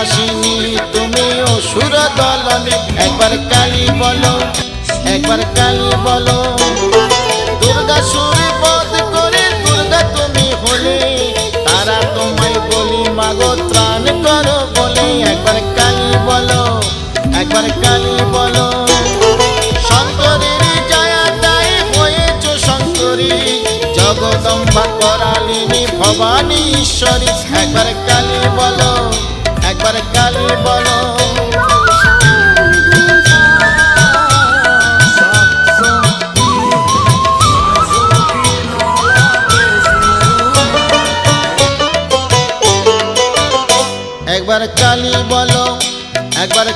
নাশিনী তুমি অসুর দলনে একবার কালী বলো, একবার কালী বলো। দুর্গা সুরে বধ করে দুর্গা তুমি হলে, তারা তোমায় বলি মাগো ত্রাণ করো বলে। একবার কালী বলো, একবার কালী বলো। শঙ্করের জয়াতায় হয়েছ শঙ্করী, জগদম্বা করালিনী ভবানী ঈশ্বরী। একবার কালী বলো, একবার কালী বলো। একবার কালী বলো, একবার